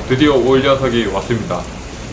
드디어 올 녀석이 왔습니다.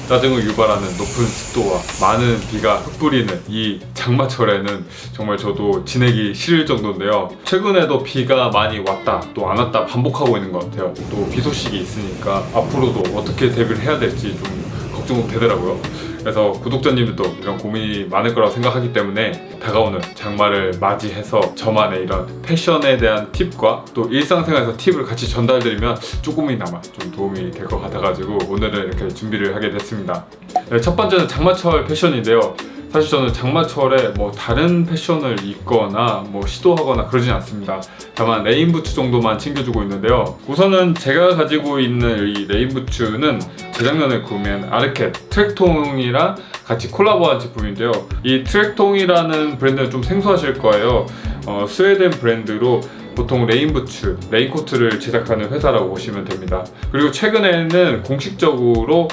짜증을 유발하는 높은 습도와 많은 비가 흩뿌리는 이 장마철에는 정말 저도 지내기 싫을 정도인데요. 최근에도 비가 많이 왔다 또 안 왔다 반복하고 있는 것 같아요. 또 비 소식이 있으니까 앞으로도 어떻게 대비를 해야 될지 좀 걱정되더라고요. 그래서 구독자님들도 이런 고민이 많을 거라고 생각하기 때문에 다가오는 장마를 맞이해서 저만의 이런 패션에 대한 팁과 또 일상생활에서 팁을 같이 전달드리면 조금이나마 좀 도움이 될 것 같아가지고 오늘은 이렇게 준비를 하게 됐습니다. 네, 첫 번째는 장마철 패션인데요. 사실 저는 장마철에 뭐 다른 패션을 입거나 뭐 시도하거나 그러진 않습니다. 다만 레인부츠 정도만 챙겨주고 있는데요. 우선은 제가 가지고 있는 이 레인부츠는 재작년에 구매한 아르켓 트랙통이랑 같이 콜라보한 제품인데요. 이 트랙통이라는 브랜드는 좀 생소하실 거예요. 스웨덴 브랜드로 보통 레인부츠, 레인코트를 제작하는 회사라고 보시면 됩니다. 그리고 최근에는 공식적으로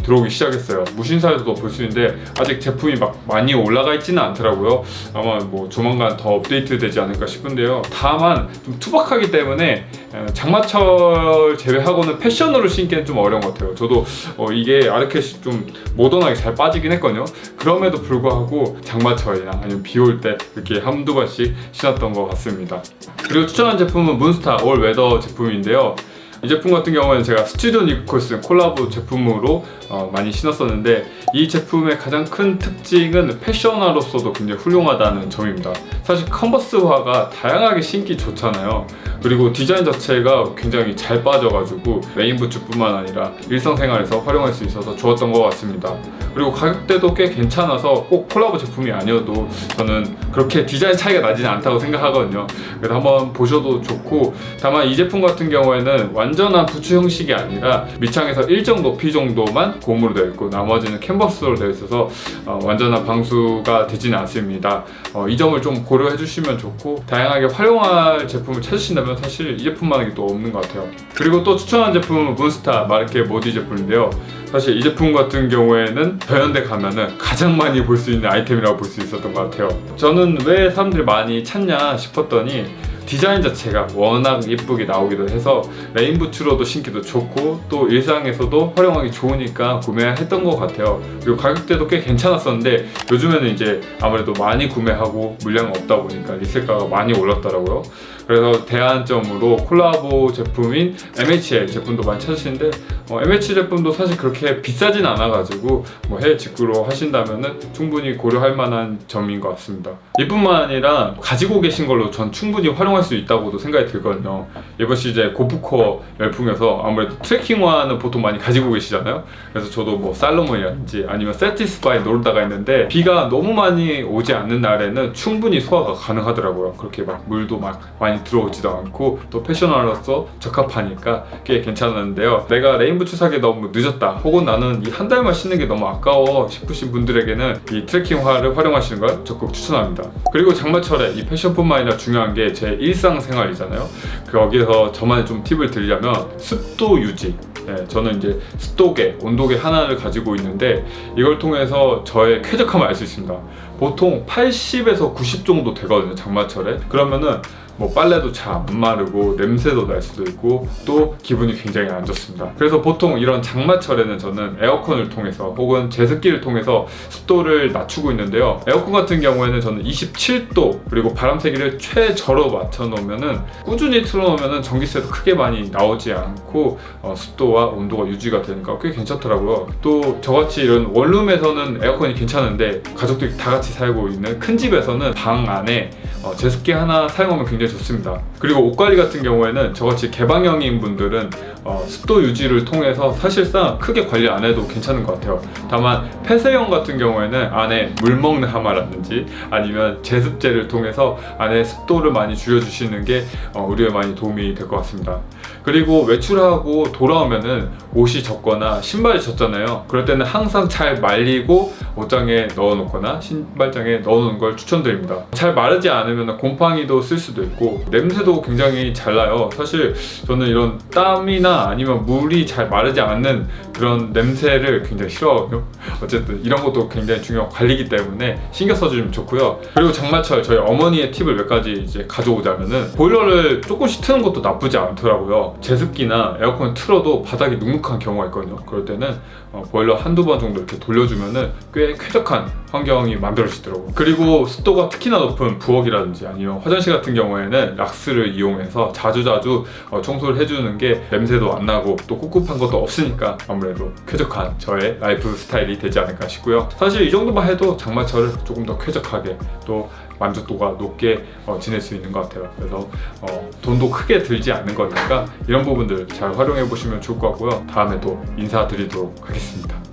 들어오기 시작했어요. 무신사에서도 볼 수 있는데 아직 제품이 막 많이 올라가 있지는 않더라고요. 아마 뭐 조만간 더 업데이트 되지 않을까 싶은데요. 다만 좀 투박하기 때문에 장마철 제외하고는 패션으로 신기엔 좀 어려운 것 같아요. 저도 이게 아르켓이 좀 모던하게 잘 빠지긴 했거든요. 그럼에도 불구하고 장마철이나 아니면 비 올 때 이렇게 한두 번씩 신었던 것 같습니다. 그리고 추천한 제품은 문스타 올 웨더 제품인데요. 이 제품 같은 경우에는 제가 스튜디오 니콜슨 콜라보 제품으로 많이 신었었는데 이 제품의 가장 큰 특징은 패셔너로서도 굉장히 훌륭하다는 점입니다. 사실 컨버스화가 다양하게 신기 좋잖아요. 그리고 디자인 자체가 굉장히 잘 빠져가지고 레인부츠뿐만 아니라 일상생활에서 활용할 수 있어서 좋았던 것 같습니다. 그리고 가격대도 꽤 괜찮아서 꼭 콜라보 제품이 아니어도 저는 그렇게 디자인 차이가 나지는 않다고 생각하거든요. 그래서 한번 보셔도 좋고, 다만 이 제품 같은 경우에는 완전한 부츠 형식이 아니라 밑창에서 일정 높이 정도만 고무로 되어 있고 나머지는 캔버스로 되어 있어서 완전한 방수가 되지는 않습니다. 이 점을 좀 고려해 주시면 좋고, 다양하게 활용할 제품을 찾으신다면 사실 이 제품만한 게 또 없는 것 같아요. 그리고 또 추천한 제품은 문스타 마르케 모디 제품인데요. 사실 이 제품 같은 경우에는 더현대 가면은 가장 많이 볼 수 있는 아이템이라고 볼 수 있었던 것 같아요. 저는 왜 사람들이 많이 찾냐 싶었더니 디자인 자체가 워낙 예쁘게 나오기도 해서 레인부츠로도 신기도 좋고 또 일상에서도 활용하기 좋으니까 구매했던 것 같아요. 그리고 가격대도 꽤 괜찮았었는데 요즘에는 이제 아무래도 많이 구매하고 물량이 없다 보니까 리셀가가 많이 올랐더라고요. 그래서 대안점으로 콜라보 제품인 MHL 제품도 많이 찾으시는데 MH 제품도 사실 그렇게 비싸진 않아가지고 뭐 해외 직구로 하신다면은 충분히 고려할 만한 점인 것 같습니다. 이뿐만 아니라 가지고 계신 걸로 전 충분히 활용할 수 있다고도 생각이 들거든요. 이번 시즌 고프코어 열풍에서 아무래도 트레킹화는 보통 많이 가지고 계시잖아요. 그래서 저도 뭐 살로몬이라든지 아니면 세티스파이 놀다가 있는데 비가 너무 많이 오지 않는 날에는 충분히 소화가 가능하더라고요. 그렇게 막 물도 막 많이 들어오지도 않고 또 패셔너로서 적합하니까 꽤 괜찮았는데요. 내가 레인부츠 사기 너무 늦었다, 혹은 나는 이 한 달만 신는 게 너무 아까워 싶으신 분들에게는 이 트레킹화를 활용하시는 걸 적극 추천합니다. 그리고 장마철에 이 패션뿐만 아니라 중요한 게 제 일상생활이잖아요. 거기에서 저만의 좀 팁을 드리자면 습도 유지. 저는 이제 습도계, 온도계 하나를 가지고 있는데 이걸 통해서 저의 쾌적함을 알 수 있습니다. 보통 80에서 90 정도 되거든요, 장마철에. 그러면은 뭐 빨래도 잘 안 마르고 냄새도 날 수도 있고 또 기분이 굉장히 안 좋습니다. 그래서 보통 이런 장마철에는 저는 에어컨을 통해서 혹은 제습기를 통해서 습도를 낮추고 있는데요. 에어컨 같은 경우에는 저는 27도 그리고 바람 세기를 최저로 맞춰 놓으면은 꾸준히 틀어 놓으면은 전기세도 크게 많이 나오지 않고 습도와 온도가 유지가 되니까 꽤 괜찮더라고요. 또 저같이 이런 원룸에서는 에어컨이 괜찮은데 가족들이 다 같이 살고 있는 큰 집에서는 방 안에 제습기 하나 사용하면 굉장히 좋습니다. 그리고 옷 관리 같은 경우에는 저같이 개방형인 분들은 습도 유지를 통해서 사실상 크게 관리 안 해도 괜찮은 것 같아요. 다만 폐쇄형 같은 경우에는 안에 물 먹는 하마라든지 아니면 제습제를 통해서 안에 습도를 많이 줄여주시는 게 우리에 많이 도움이 될 것 같습니다. 그리고 외출하고 돌아오면은 옷이 젖거나 신발이 젖잖아요. 그럴 때는 항상 잘 말리고 옷장에 넣어놓거나 신발장에 넣어놓는 걸 추천드립니다. 잘 마르지 않으면 곰팡이도 쓸 수도 있고 있고 냄새도 굉장히 잘 나요. 사실 저는 이런 땀이나 아니면 물이 잘 마르지 않는 그런 냄새를 굉장히 싫어하거든요. 어쨌든 이런 것도 굉장히 중요한 관리이기 때문에 신경 써주면 좋고요. 그리고 장마철 저희 어머니의 팁을 몇 가지 이제 가져오자면은, 보일러를 조금씩 트는 것도 나쁘지 않더라고요. 제습기나 에어컨 틀어도 바닥이 눅눅한 경우가 있거든요. 그럴 때는 보일러 한두 번 정도 이렇게 돌려주면은 꽤 쾌적한 환경이 만들어지더라고요. 그리고 습도가 특히나 높은 부엌이라든지 아니면 화장실 같은 경우에는 락스를 이용해서 자주자주 청소를 해주는 게 냄새도 안 나고 또 꿉꿉한 것도 없으니까 아무래도 쾌적한 저의 라이프 스타일이 되지 않을까 싶고요. 사실 이 정도만 해도 장마철을 조금 더 쾌적하게 또 만족도가 높게 지낼 수 있는 것 같아요. 그래서 돈도 크게 들지 않는 거니까 이런 부분들 잘 활용해 보시면 좋을 것 같고요. 다음에 또 인사드리도록 하겠습니다.